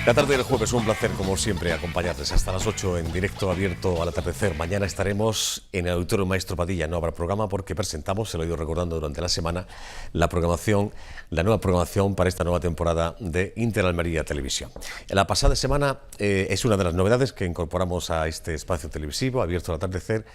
La tarde del jueves, un placer como siempre acompañarles hasta las 8 en directo abierto al atardecer. Mañana estaremos en el Auditorio Maestro Padilla. No habrá programa porque presentamos, se lo he ido recordando durante la semana, la nueva programación para esta nueva temporada de Interalmería Televisión. La pasada semana es una de las novedades que incorporamos a este espacio televisivo abierto al atardecer,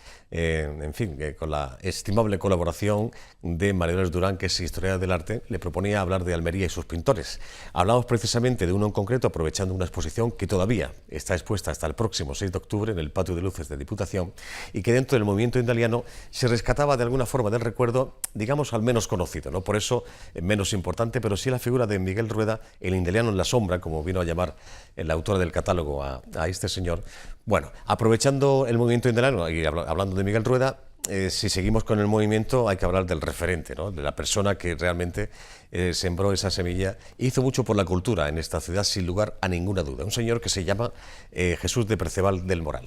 con la estimable colaboración de María Dolores Durán, que es historiadora del arte. Le proponía hablar de Almería y sus pintores. Hablamos precisamente de uno en concreto, aprovechando una exposición que todavía está expuesta hasta el próximo 6 de octubre en el Patio de Luces de Diputación y que dentro del movimiento indaliano se rescataba de alguna forma del recuerdo, digamos, al menos conocido, ¿no? Por eso menos importante, pero sí la figura de Miguel Rueda, el indaliano en la sombra, como vino a llamar la autora del catálogo a este señor. Bueno, aprovechando el movimiento indaliano y hablando de Miguel Rueda, si seguimos con el movimiento hay que hablar del referente, ¿no? De la persona que realmente sembró esa semilla e hizo mucho por la cultura en esta ciudad, sin lugar a ninguna duda. Un señor que se llama Jesús de Perceval del Moral.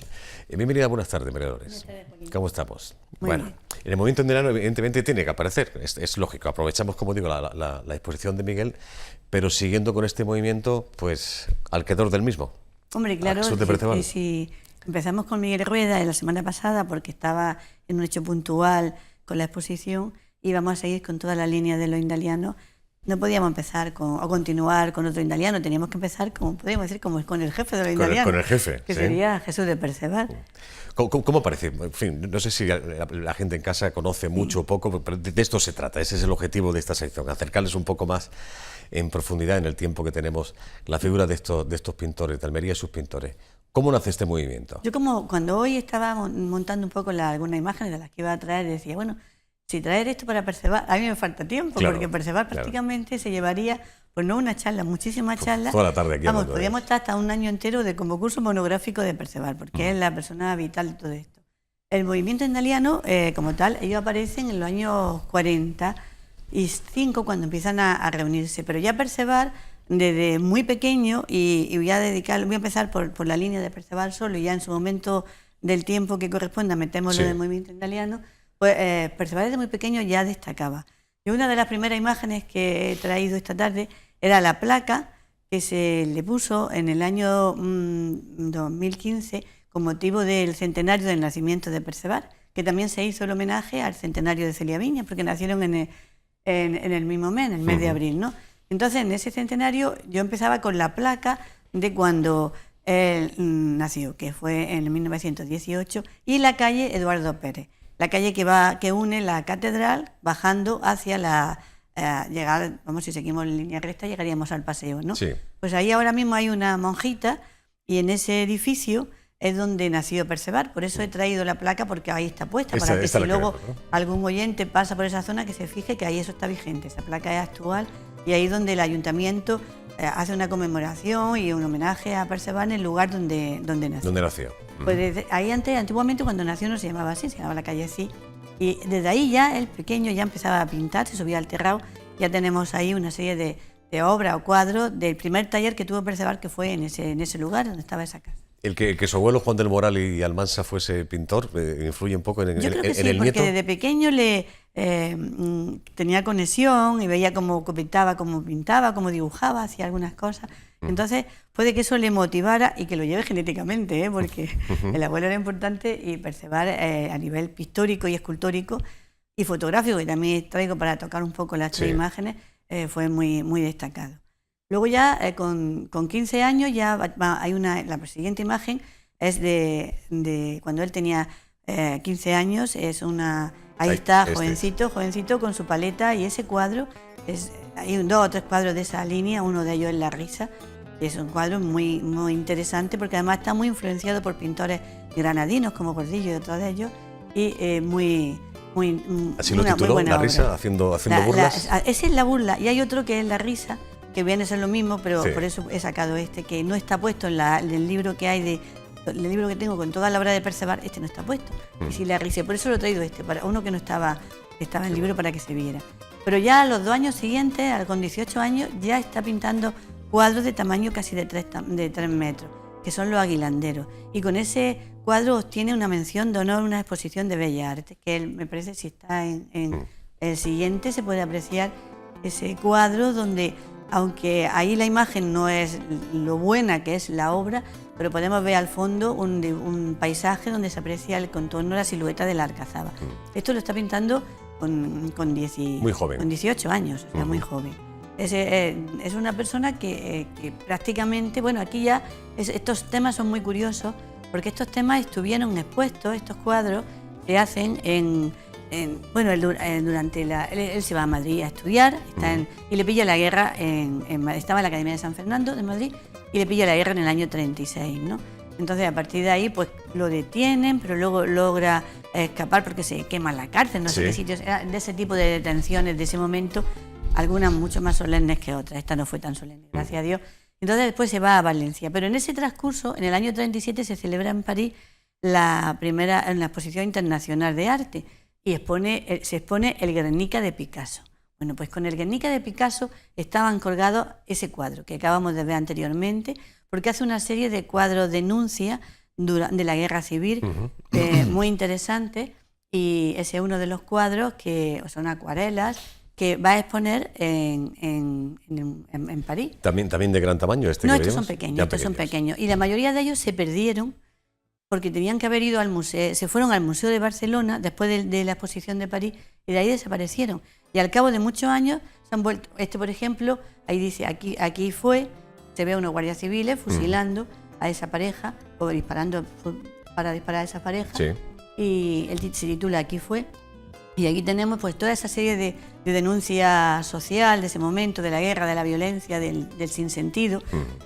Bienvenida, buenas tardes, María Dolores. ¿Cómo estamos? Bueno, en el movimiento indaliano evidentemente tiene que aparecer, es lógico. Aprovechamos, como digo, la exposición de Miguel, pero siguiendo con este movimiento, pues, alrededor del mismo. Hombre, claro, si empezamos con Miguel Rueda la semana pasada porque estaba en un hecho puntual con la exposición y vamos a seguir con toda la línea de los indalianos. No podíamos empezar o continuar con otro indaliano, teníamos que empezar, como podríamos decir, como con el jefe de los indalianos. Con el jefe, que ¿sí? Sería Jesús de Perceval. ¿Cómo parece? En fin, no sé si la gente en casa conoce mucho o poco, pero de esto se trata. Ese es el objetivo de esta sección, acercarles un poco más en profundidad en el tiempo que tenemos la figura de estos pintores, de Almería y sus pintores. ¿Cómo nace este movimiento? Yo cuando hoy estaba montando un poco algunas imágenes de las que iba a traer, decía, bueno, si traer esto para Perceval, a mí me falta tiempo, claro, porque Perceval prácticamente se llevaría, pues no una charla, muchísimas charlas. Toda la tarde aquí. Vamos, podríamos estar hasta un año entero como curso monográfico de Perceval, porque es la persona vital de todo esto. El movimiento indaliano, como tal, ellos aparecen en los años 45, cuando empiezan a reunirse, pero ya Perceval, desde muy pequeño, y voy a empezar por la línea de Perceval solo, y ya en su momento del tiempo que corresponda metemos lo del movimiento indaliano, pues Perceval desde muy pequeño ya destacaba. Y una de las primeras imágenes que he traído esta tarde era la placa que se le puso en el año 2015 con motivo del centenario del nacimiento de Perceval, que también se hizo el homenaje al centenario de Celia Viñas, porque nacieron en el mismo mes, en el mes de abril, ¿no? Entonces, en ese centenario yo empezaba con la placa de cuando él nació, que fue en 1918, y la calle Eduardo Pérez, la calle que une la catedral bajando hacia llegar, vamos, si seguimos en línea recta, llegaríamos al paseo, ¿no? Sí. Pues ahí ahora mismo hay una monjita y en ese edificio es donde nació Perceval, por eso he traído la placa, porque ahí está puesta, para que si luego algún oyente pasa por esa zona, que se fije que ahí eso está vigente, esa placa es actual, y ahí es donde el ayuntamiento hace una conmemoración y un homenaje a Perceval en el lugar donde nació. ¿Dónde nació? Pues ahí antiguamente cuando nació no se llamaba así, se llamaba la calle así, y desde ahí ya el pequeño ya empezaba a pintar, se subía al terrado, ya tenemos ahí una serie de obras o cuadros del primer taller que tuvo Perceval, que fue en ese lugar donde estaba esa casa. El que su abuelo Juan del Moral y Almansa fuese pintor influye un poco en el nieto. Yo creo que sí, porque desde pequeño tenía conexión y veía cómo pintaba, cómo dibujaba, hacía algunas cosas. Entonces puede que eso le motivara y que lo lleve genéticamente, porque el abuelo era importante y Perceval a nivel pictórico y escultórico y fotográfico, que también traigo para tocar un poco las tres imágenes, fue muy, muy destacado. Luego ya con 15 años ya hay la siguiente imagen es de cuando él tenía 15 años, ahí está, jovencito con su paleta, y ese cuadro, hay 2 o 3 cuadros de esa línea, uno de ellos es La Risa, y es un cuadro muy, muy interesante porque además está muy influenciado por pintores granadinos como Gordillo y otros de ellos, y así lo tituló, La Risa, haciendo burlas. Esa es La Burla, y hay otro que es La Risa, que viene a ser lo mismo, pero por eso he sacado que no está puesto en el libro que hay el libro que tengo con toda la obra de Perceval, no está puesto. Y sí, La Risa, por eso lo he traído para uno que no estaba en el libro, para que se viera. Pero ya a los 2 años siguientes, con 18 años, ya está pintando cuadros de tamaño casi de 3 metros, que son los aguilanderos. Y con ese cuadro obtiene una mención de honor, una exposición de Bellas Artes, que él, me parece, si está en el siguiente, se puede apreciar ese cuadro donde aunque ahí la imagen no es lo buena que es la obra, pero podemos ver al fondo un paisaje donde se aprecia el contorno, la silueta de la Alcazaba. Esto lo está pintando con 18 años, o sea, muy joven. Es una persona que prácticamente, bueno, aquí ya estos temas son muy curiosos, porque estos temas estuvieron expuestos, estos cuadros se hacen bueno, durante él se va a Madrid a estudiar, y le pilla la guerra, estaba en la Academia de San Fernando de Madrid, y le pilla la guerra en el año 36, ¿no? Entonces, a partir de ahí, pues lo detienen, pero luego logra escapar porque se quema la cárcel, no sé qué sitios, de ese tipo de detenciones de ese momento, algunas mucho más solemnes que otras. Esta no fue tan solemne, gracias a Dios. Entonces después se va a Valencia, pero en ese transcurso, en el año 37, se celebra en París en la Exposición Internacional de Arte, y se expone el Guernica de Picasso. Bueno, pues con el Guernica de Picasso estaban colgados ese cuadro que acabamos de ver anteriormente, porque hace una serie de cuadros denuncia de la guerra civil, muy interesantes, y ese es uno de los cuadros que son acuarelas que va a exponer en París. ¿También de gran tamaño este? No, que estos veíamos? son pequeños, y la mayoría de ellos se perdieron porque tenían que haber ido al museo, se fueron al Museo de Barcelona después de la exposición de París, y de ahí desaparecieron. Y al cabo de muchos años se han vuelto. Por ejemplo, ahí dice, aquí fue, se ve a unos guardias civiles fusilando a esa pareja, o disparando para disparar a esa pareja, y se titula Aquí fue. Y aquí tenemos pues toda esa serie de denuncia social de ese momento, de la guerra, de la violencia, del sinsentido,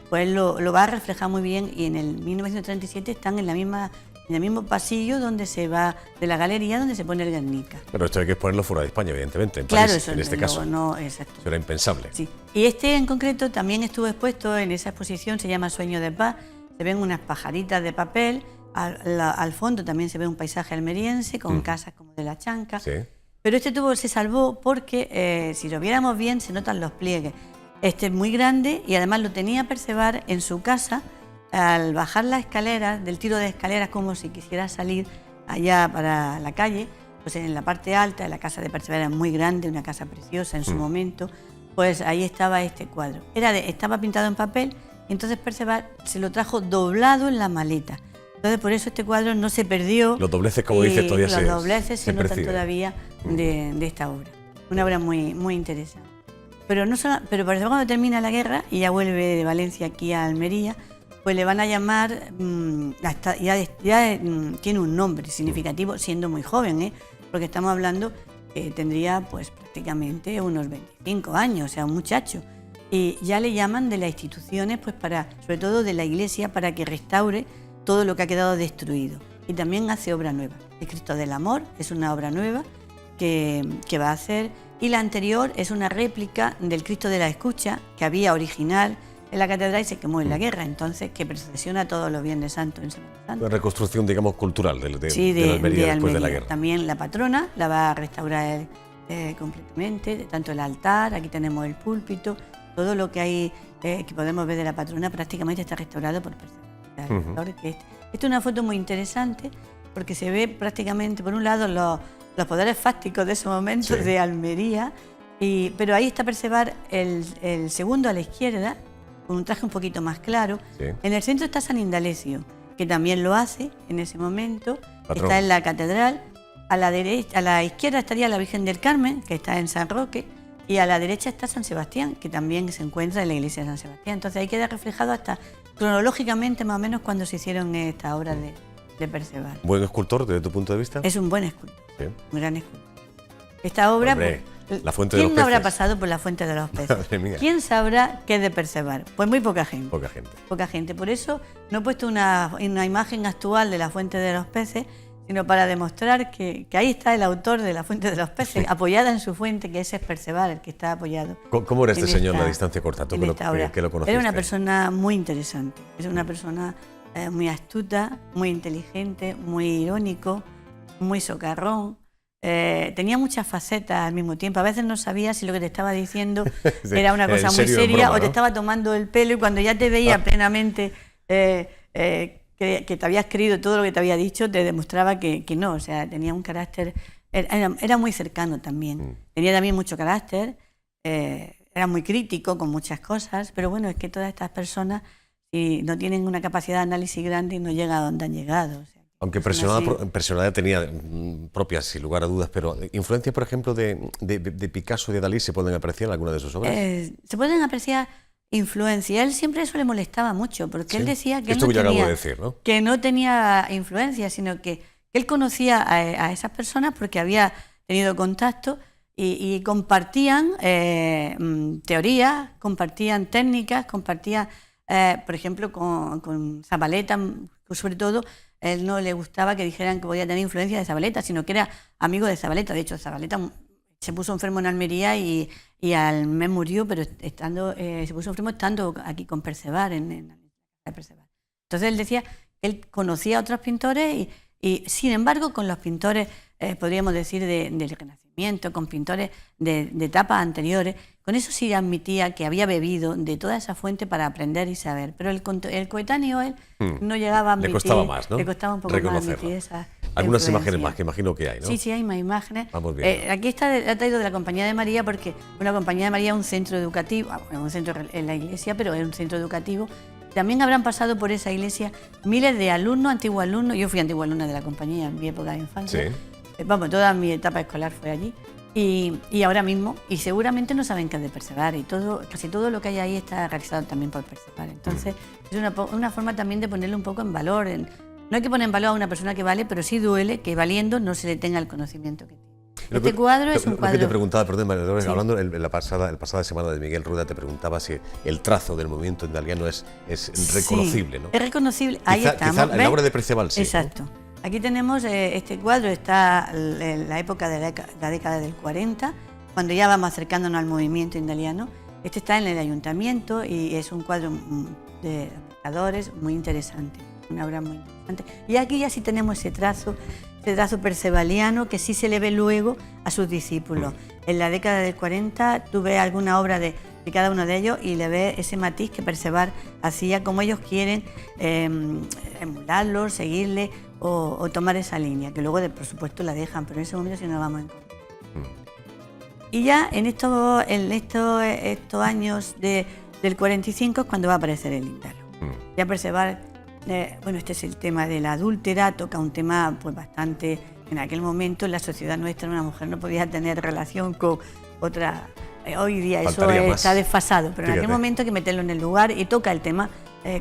pues lo va a reflejar muy bien, y en el 1937 están en el mismo pasillo donde se va de la galería donde se pone el Guernica. Pero esto hay que exponerlo fuera de España, evidentemente, en claro, París, eso, en este caso. No, exacto. Eso era impensable. Sí. Y este en concreto también estuvo expuesto en esa exposición, se llama Sueño de Paz. Se ven unas pajaritas de papel, al fondo también se ve un paisaje almeriense con casas como de la Chanca. Sí. Pero este tubo se salvó porque, si lo viéramos bien, se notan los pliegues. Este es muy grande, y además lo tenía Perceval en su casa, al bajar las escaleras, del tiro de escaleras, como si quisiera salir allá para la calle, pues en la parte alta, la casa de Perceval era muy grande, una casa preciosa en su momento, pues ahí estaba este cuadro. Estaba pintado en papel, y entonces Perceval se lo trajo doblado en la maleta. Entonces, por eso este cuadro no se perdió. Los dobleces, como dices, todavía los dobleces se notan perciben todavía de esta obra. Una obra muy, muy interesante. Pero por eso cuando termina la guerra y ya vuelve de Valencia aquí a Almería, pues le van a llamar, tiene un nombre significativo siendo muy joven, porque estamos hablando que tendría pues prácticamente unos 25 años, o sea, un muchacho. Y ya le llaman de las instituciones, pues sobre todo de la Iglesia, para que restaure todo lo que ha quedado destruido. Y también hace obra nueva. El Cristo del Amor es una obra nueva que va a hacer, y la anterior es una réplica del Cristo de la Escucha, que había original en la catedral y se quemó en la guerra, entonces que procesiona todos los Viernes Santos en Semana Santa. Una reconstrucción, digamos, cultural de Almería después de la guerra. También la patrona la va a restaurar completamente, tanto el altar, aquí tenemos el púlpito, todo lo que hay que podemos ver de la patrona prácticamente está restaurado por Perceval. Esta es una foto muy interesante porque se ve prácticamente, por un lado, los poderes fácticos de ese momento de Almería, pero ahí está Perceval, el segundo a la izquierda, con un traje un poquito más claro. En el centro está San Indalecio, que también lo hace en ese momento, está en la catedral. A la izquierda estaría la Virgen del Carmen, que está en San Roque, y a la derecha está San Sebastián, que también se encuentra en la iglesia de San Sebastián. Entonces ahí queda reflejado hasta cronológicamente más o menos cuando se hicieron estas obras de Perceval. ¿Buen escultor desde tu punto de vista? Es un buen escultor, un gran escultor. Esta obra, la Fuente de los ¿quién Peces? no habrá pasado por la Fuente de los Peces? Madre mía. ¿Quién sabrá qué es de Perceval? Pues muy poca gente. Poca gente. Poca gente. Por eso no he puesto una imagen actual de la Fuente de los Peces, sino para demostrar que ahí está el autor de la Fuente de los Peces, apoyada en su fuente, que ese es Perceval, el que está apoyado. ¿Cómo era este señor a distancia corta? ¿Tú que lo conociste? Era una persona muy interesante, es una persona muy astuta, muy inteligente, muy irónico, muy socarrón. Tenía muchas facetas al mismo tiempo. A veces no sabía si lo que te estaba diciendo era una cosa muy seria, o te estaba tomando el pelo, y cuando ya te veía plenamente que te habías creído todo lo que te había dicho, te demostraba que no, o sea, tenía un carácter, era muy cercano también, tenía también mucho carácter, era muy crítico con muchas cosas, pero bueno, es que todas estas personas, si no tienen una capacidad de análisis grande, no llegan a donde han llegado. O sea, aunque personalidad tenía propia, sin lugar a dudas, pero influencias, por ejemplo, de Picasso y de Dalí, ¿se pueden apreciar en alguna de sus obras? Se pueden apreciar influencias. Él siempre eso le molestaba mucho, porque él decía que, que no tenía influencia, sino que él conocía a esas personas porque había tenido contacto y compartían teorías, compartían técnicas, compartían, por ejemplo, con Zabaleta, sobre todo. Él no le gustaba que dijeran que podía tener influencia de Zabaleta, sino que era amigo de Zabaleta. De hecho, Zabaleta se puso enfermo en Almería y al mes murió, pero se puso enfermo estando aquí con Perceval, en Perceval. Entonces él decía que él conocía a otros pintores y sin embargo, con los pintores, podríamos decir, del Renacimiento, con pintores de etapas anteriores, con eso sí admitía que había bebido de toda esa fuente para aprender y saber. Pero el coetáneo, él no llegaba a admitir. Le costaba más, ¿no? Le costaba un poco más admitir esa. Algunas imágenes más que imagino que hay, ¿no? Sí, hay más imágenes. Vamos bien. Aquí ha traído de la Compañía de María, porque una Compañía de María es un centro educativo, un centro en la iglesia, pero es un centro educativo. También habrán pasado por esa iglesia miles de alumnos, antiguos alumnos. Yo fui antigua alumna de la compañía en mi época de infancia. Sí. Toda mi etapa escolar fue allí. Y ahora mismo, y seguramente no saben qué es de Perceval. Y casi todo lo que hay ahí está realizado también por Perceval. Entonces, es una forma también de ponerle un poco en valor. No hay que poner en valor a una persona que vale, pero sí duele que valiendo no se le tenga el conocimiento que tiene. Este cuadro es un cuadro. Lo que te preguntaba, perdón, María Dolores, hablando la pasada semana de Miguel Rueda, te preguntaba si el trazo del movimiento indaliano es reconocible, ¿no? Es reconocible, ahí estamos. Quizá en la obra de Perceval, sí. Exacto. ¿No? Aquí tenemos este cuadro, está en la época de la década del 40, cuando ya vamos acercándonos al movimiento indaliano. Este está en el ayuntamiento y es un cuadro de pescadores muy interesante, una obra muy interesante. Y aquí ya sí tenemos ese trazo percevaliano que sí se le ve luego a sus discípulos. En la década del 40 tú ves alguna obra de cada uno de ellos y le ves ese matiz que Perceval hacía, como ellos quieren emularlo, seguirle o tomar esa línea, que luego por supuesto la dejan, pero en ese momento sí nos vamos a encontrar. Y ya en estos años del 45 es cuando va a aparecer el Indalo. Ya Perceval, este es el tema del adúltera, toca un tema pues bastante, en aquel momento en la sociedad nuestra una mujer no podía tener relación con otra, hoy día eso está desfasado, pero en aquel momento hay que meterlo en el lugar y toca el tema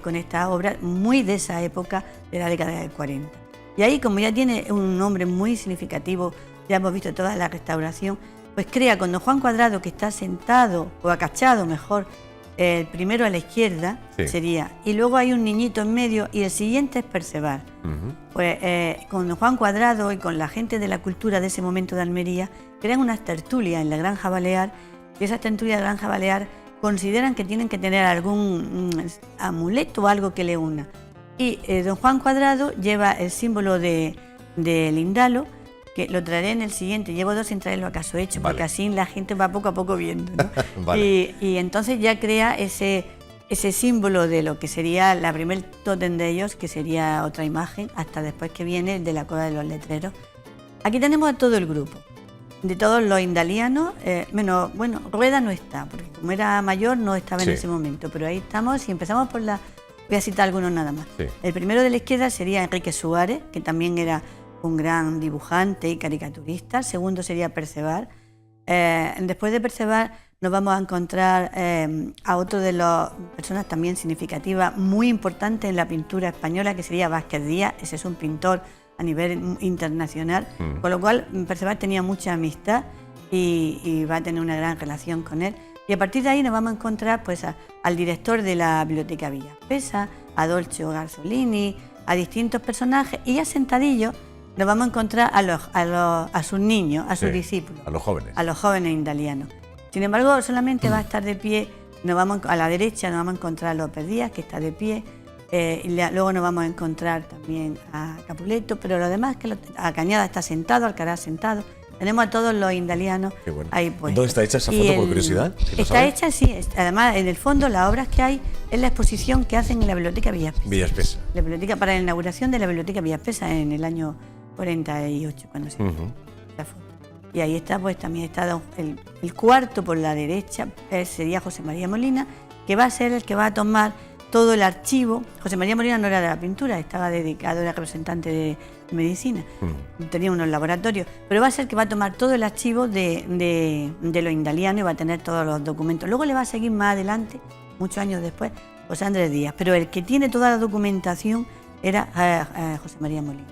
con esta obra muy de esa época de la década del 40. Y ahí, como ya tiene un nombre muy significativo, ya hemos visto toda la restauración, pues crea con don Juan Cuadrado, que está sentado, o acachado mejor, el primero a la izquierda sería, y luego hay un niñito en medio y el siguiente es Perceval. Pues con don Juan Cuadrado y con la gente de la cultura de ese momento de Almería, crean unas tertulias en la Granja Balear, y esas tertulias de la Granja Balear consideran que tienen que tener algún amuleto o algo que le una. Y don Juan Cuadrado lleva el símbolo del Indalo, que lo traeré en el siguiente. Llevo dos sin traerlo acaso hecho, porque así la gente va poco a poco viendo, ¿no? y entonces ya crea ese símbolo de lo que sería la primer tótem de ellos, que sería otra imagen, hasta después que viene el de la Cueva de los Letreros. Aquí tenemos a todo el grupo, de todos los indalianos, menos, Rueda no está, porque como era mayor no estaba en ese momento, pero ahí estamos y empezamos por voy a citar algunos nada más. El primero de la izquierda sería Enrique Suárez, que también era un gran dibujante y caricaturista. El segundo sería Perceval. Después de Perceval nos vamos a encontrar a otro de las personas también significativas, muy importantes en la pintura española, que sería Vázquez Díaz. Ese es un pintor a nivel internacional, con lo cual Perceval tenía mucha amistad y va a tener una gran relación con él. Y a partir de ahí nos vamos a encontrar pues al director de la Biblioteca Villa Espesa, a Dolce Garzolini, a distintos personajes, y ya sentadillos nos vamos a encontrar a sus niños, a sus discípulos. A los jóvenes. A los jóvenes indalianos. Sin embargo, solamente va a estar de pie, a la derecha nos vamos a encontrar a López Díaz, que está de pie, y luego nos vamos a encontrar también a Capuleto, pero lo demás, a Cañada está sentado, Alcaraz sentado. Tenemos a todos los indalianos ahí puestos. ¿Dónde está hecha esa foto, por curiosidad? Está hecha, sí. Además, en el fondo, las obras que hay es la exposición que hacen en la Biblioteca Villa Espesa. Villa Espesa. La biblioteca, para la inauguración de la Biblioteca Villa Espesa en el año 48, cuando se hizo la foto. Y ahí está, pues también está el cuarto por la derecha, sería José María Molina, que va a ser el que va a tomar todo el archivo. José María Molina no era de la pintura, estaba dedicado, era representante de medicina, tenía unos laboratorios, pero va a ser el que va a tomar todo el archivo de lo indaliano y va a tener todos los documentos. Luego le va a seguir más adelante, muchos años después, José Andrés Díaz, pero el que tiene toda la documentación era José María Molina.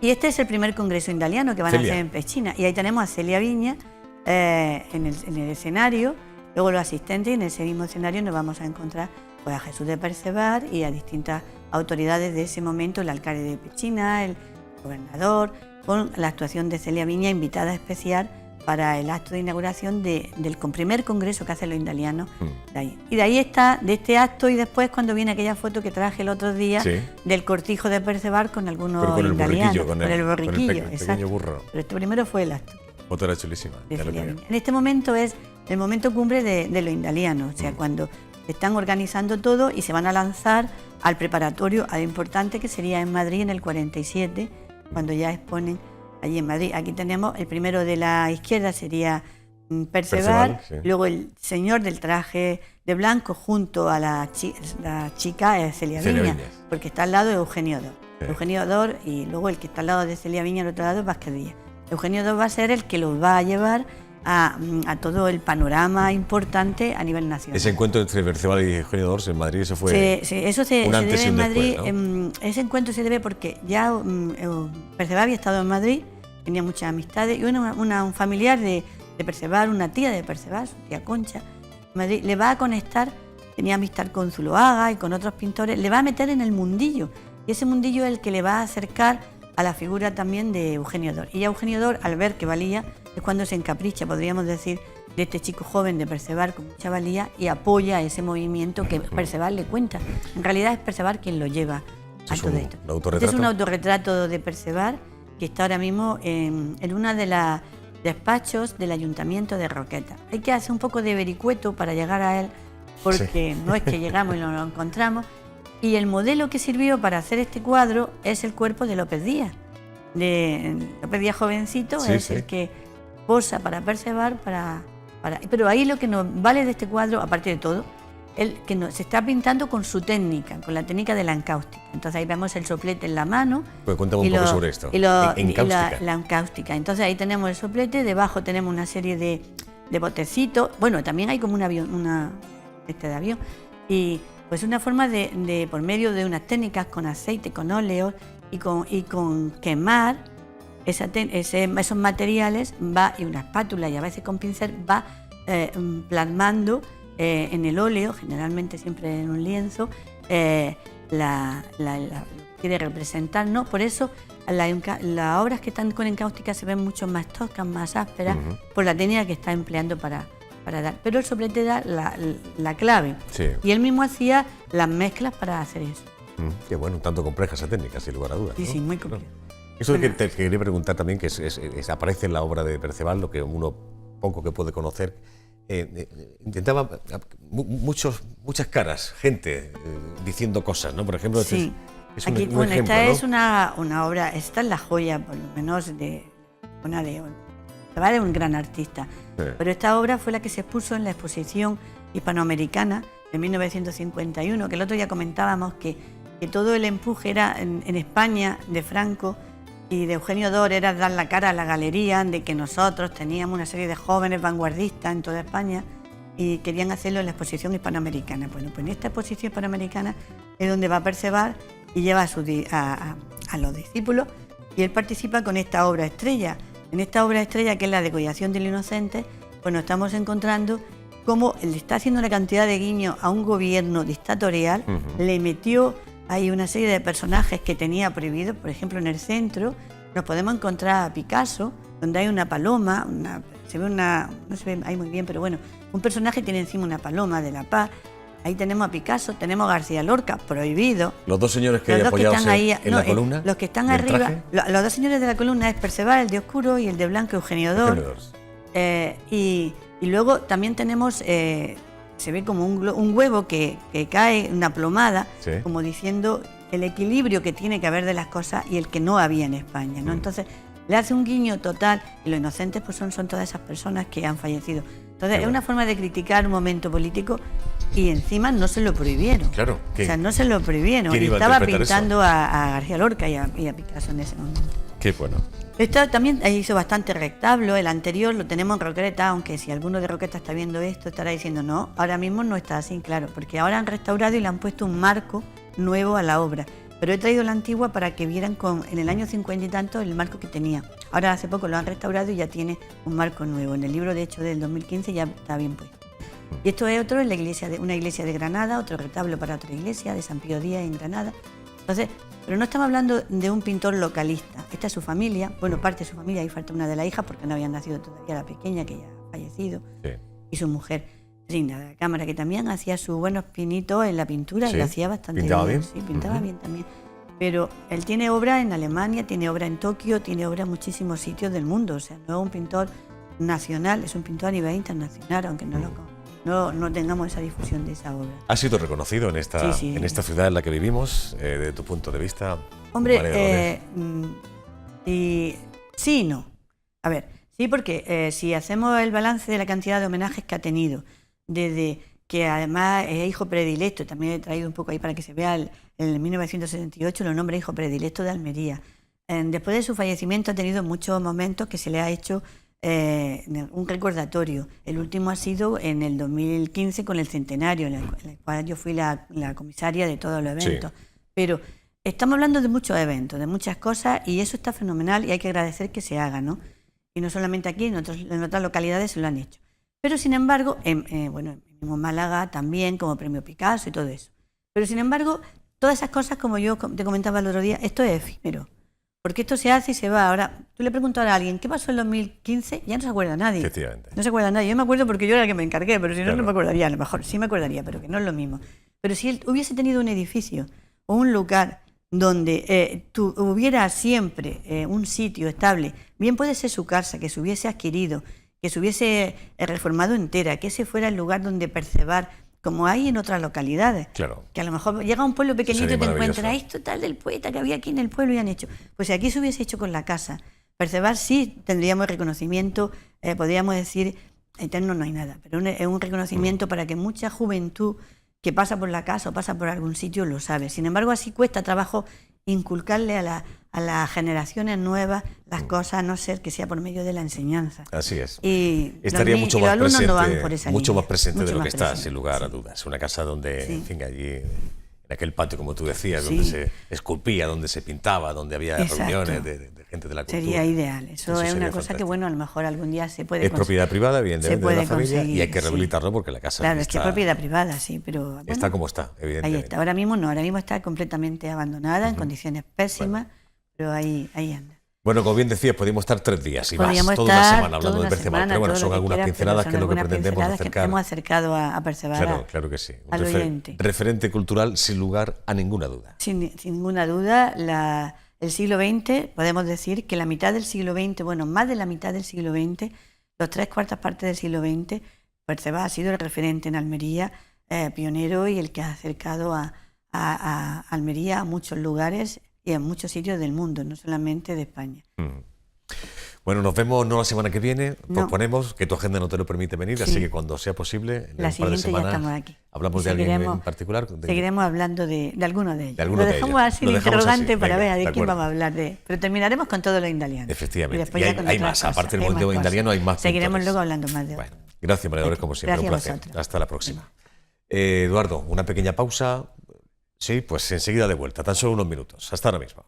Y este es el primer congreso indaliano que van a hacer en Pechina. Y ahí tenemos a Celia Viñas en el escenario, luego los asistentes, y en ese mismo escenario nos vamos a encontrar pues, a Jesús de Percebar y a distintas autoridades de ese momento, el alcalde de Pechina, el gobernador, con la actuación de Celia Viñas, invitada especial para el acto de inauguración del primer congreso que hacen los indalianos de ahí. Y de ahí está, de este acto, y después cuando viene aquella foto que traje el otro día del cortijo de Percebar con algunos indalianos. Con el borriquillo, el pequeño burro. Pero este primero fue el acto. Foto era chulísima. En este momento es el momento cumbre de los indalianos, o sea, cuando están organizando todo y se van a lanzar al preparatorio, a lo importante que sería en Madrid en el 47, cuando ya exponen allí en Madrid. Aquí tenemos el primero de la izquierda, sería Percebar, luego el señor del traje de blanco junto a la chica Celia Viñas, porque está al lado de Eugenio Dor. Eugenio Dor, y luego el que está al lado de Celia Viñas, al otro lado es Vázquez Díaz. Eugenio Dor va a ser el que los va a llevar a todo el panorama importante a nivel nacional. Ese encuentro entre Percebar y Eugenio Dor en Madrid, eso fue eso se debe en Madrid. Después, ¿no? Ese encuentro se debe porque ya Percebar había estado en Madrid, tenía muchas amistades, y un familiar de Percebar, una tía de Percebar, su tía Concha, Madrid, le va a conectar, tenía amistad con Zuloaga y con otros pintores, le va a meter en el mundillo, y ese mundillo es el que le va a acercar a la figura también de Eugenio Dor. Y ya Eugenio Dor, al ver que valía, es cuando se encapricha, podríamos decir, de este chico joven de Percebar con mucha valía y apoya ese movimiento que Percebar le cuenta. En realidad es Percebar quien lo lleva a todo esto. Este es un autorretrato de Percebar que está ahora mismo en uno de los despachos del Ayuntamiento de Roqueta. Hay que hacer un poco de vericueto para llegar a él, porque no es que llegamos y lo encontramos. Y el modelo que sirvió para hacer este cuadro es el cuerpo de López Díaz. López Díaz jovencito es el que posa para Percebar, pero ahí lo que nos vale de este cuadro, aparte de todo, se está pintando con su técnica, con la técnica de la encáustica. Entonces ahí vemos el soplete en la mano. Pues cuéntame un poco sobre esto. La encáustica. Entonces ahí tenemos el soplete, debajo tenemos una serie de botecitos. Bueno, también hay como un avión, de avión. Y pues una forma de por medio de unas técnicas con aceite, con óleos y con quemar esos materiales, y una espátula y a veces con pincel va plasmando en el óleo, generalmente siempre en un lienzo, quiere representar, ¿no? Por eso las obras que están con encáustica se ven mucho más toscas, más ásperas, por la técnica que está empleando para dar. Pero el soplete da la clave. Y él mismo hacía las mezclas para hacer eso. Qué bueno, tanto compleja esa técnica, sin lugar a dudas. Sí, muy compleja. Eso es que te quería preguntar también, que aparece en la obra de Perceval, lo que uno poco que puede conocer. Intentaba muchas caras, gente diciendo cosas, ¿no? Por ejemplo, sí. es un ejemplo, esta ¿no? es una obra, esta es la joya, por lo menos, de Perceval es un gran artista, pero esta obra fue la que se expuso en la exposición hispanoamericana de 1951, que el otro día comentábamos que todo el empuje era en España de Franco y de Eugenio Dor, era dar la cara a la galería de que nosotros teníamos una serie de jóvenes vanguardistas en toda España y querían hacerlo en la exposición hispanoamericana. Bueno, pues en esta exposición hispanoamericana es donde va a Percebar y lleva a los discípulos, y él participa con esta obra estrella. En esta obra estrella, que es la degollación del inocente, pues nos estamos encontrando cómo le está haciendo una cantidad de guiños a un gobierno dictatorial, le metió hay una serie de personajes que tenía prohibidos. Por ejemplo, en el centro nos podemos encontrar a Picasso, donde hay una paloma, no se ve ahí muy bien, pero bueno, un personaje tiene encima una paloma de la paz. Ahí tenemos a Picasso, tenemos a García Lorca, prohibido. Los dos señores que hay apoyados en la columna. Los que están arriba, los dos señores de la columna es Perceval, el de oscuro, y el de blanco, Eugenio Dor. Y luego también tenemos... se ve como un huevo que cae, una plomada, como diciendo el equilibrio que tiene que haber de las cosas y el que no había en España, ¿no? Entonces, le hace un guiño total, y los inocentes pues son todas esas personas que han fallecido. Entonces es una forma de criticar un momento político y encima no se lo prohibieron. Claro. O sea, no se lo prohibieron. Y estaba pintando a García Lorca y a Picasso en ese momento. Qué bueno. Esto también hizo bastante retablo. El anterior lo tenemos en Roqueta, aunque si alguno de Roqueta está viendo esto estará diciendo no, ahora mismo no está así, claro, porque ahora han restaurado y le han puesto un marco nuevo a la obra. Pero he traído la antigua para que vieran en el año 50 y tanto el marco que tenía. Ahora hace poco lo han restaurado y ya tiene un marco nuevo. En el libro, de hecho, del 2015 ya está bien puesto. Y esto es otro en la iglesia una iglesia de Granada, otro retablo para otra iglesia de San Pío X en Granada. Entonces, pero no estamos hablando de un pintor localista. Esta es su familia, bueno, parte de su familia, ahí falta una de las hijas porque no había nacido todavía la pequeña, que ya ha fallecido, sí. Y su mujer, Trinda de la Cámara, que también hacía sus buenos pinitos en la pintura, sí. Y lo hacía bastante bien. ¿Pintaba bien? Sí, pintaba bien también. Pero él tiene obra en Alemania, tiene obra en Tokio, tiene obra en muchísimos sitios del mundo. O sea, no es un pintor nacional, es un pintor a nivel internacional, aunque no tengamos esa difusión de esa obra. ¿Ha sido reconocido en esta ciudad en la que vivimos, desde tu punto de vista? Hombre, y sí y no. A ver, sí, porque si hacemos el balance de la cantidad de homenajes que ha tenido, desde que además es hijo predilecto, también he traído un poco ahí para que se vea, en 1978 lo nombra hijo predilecto de Almería. Después de su fallecimiento ha tenido muchos momentos que se le ha hecho un recordatorio. El último ha sido en el 2015 con el centenario, en el cual yo fui la comisaria de todos los eventos. Sí. Pero estamos hablando de muchos eventos, de muchas cosas, y eso está fenomenal y hay que agradecer que se haga, ¿no? Y no solamente aquí, en otras localidades se lo han hecho. Pero sin embargo, en Málaga también, como Premio Picasso y todo eso. Pero sin embargo, todas esas cosas, como yo te comentaba el otro día, esto es efímero. Porque esto se hace y se va. Ahora, tú le preguntas a alguien, ¿qué pasó en 2015? Ya no se acuerda nadie. Efectivamente. No se acuerda nadie. Yo me acuerdo porque yo era la que me encargué, pero si no, no me acordaría. A lo mejor sí me acordaría, pero que no es lo mismo. Pero si él hubiese tenido un edificio o un lugar donde hubiera siempre un sitio estable, bien puede ser su casa, que se hubiese adquirido, que se hubiese reformado entera, que ese fuera el lugar donde percebar, como hay en otras localidades. Claro. Que a lo mejor llega a un pueblo pequeñito y te encuentras esto tal del poeta que había aquí en el pueblo y han hecho. Pues si aquí se hubiese hecho con la casa, Percebar sí tendríamos reconocimiento, podríamos decir, eterno no hay nada, pero es un reconocimiento para que mucha juventud que pasa por la casa o pasa por algún sitio lo sabe. Sin embargo, así cuesta trabajo inculcarle a las generaciones nuevas las cosas, a no ser que sea por medio de la enseñanza. Así es. Y estaría mucho más presente, no van por esa mucho línea, más presente mucho de lo más que está, presente, sin lugar a dudas. Una casa donde, en fin, allí, en aquel patio, como tú decías, donde se esculpía, donde se pintaba, donde había reuniones de gente de la cultura. Sería ideal. Eso es una cosa que, bueno, a lo mejor algún día se puede conseguir. Es propiedad privada, evidentemente, de la familia, y hay que rehabilitarlo porque la casa claro, es que es propiedad privada, sí, pero... Bueno, está como está, evidentemente. Ahí está. Ahora mismo no, ahora mismo está completamente abandonada, en condiciones pésimas, pero ahí anda. Bueno, como bien decías, podríamos estar 3 días y más, toda una semana hablando de Perceval, pero bueno, son algunas pinceladas que es lo que pretendemos acercar. Que hemos acercado a Perceval, claro que sí. Al oyente. Referente cultural sin lugar a ninguna duda. Sin ninguna duda, el siglo XX, podemos decir que la mitad del siglo XX, bueno, más de la mitad del siglo XX, los 3/4 partes del siglo XX, Perceval ha sido el referente en Almería, pionero y el que ha acercado a Almería a muchos lugares y en muchos sitios del mundo, no solamente de España. Bueno, nos vemos no la semana que viene, posponemos, que tu agenda no te lo permite venir, así que cuando sea posible, en la un par de semanas, ya estamos aquí. Hablamos de alguien en particular. Seguiremos hablando de alguno de ellos. Lo dejamos así de interrogante para ver de quién vamos a hablar. Pero terminaremos con todo lo indaliano. Efectivamente, y hay más, aparte del mundo indaliano hay más. Seguiremos luego hablando más de bueno, gracias, María Dolores, como siempre, un placer. Hasta la próxima. Eduardo, una pequeña pausa. Sí, pues enseguida de vuelta, tan solo unos minutos. Hasta ahora mismo.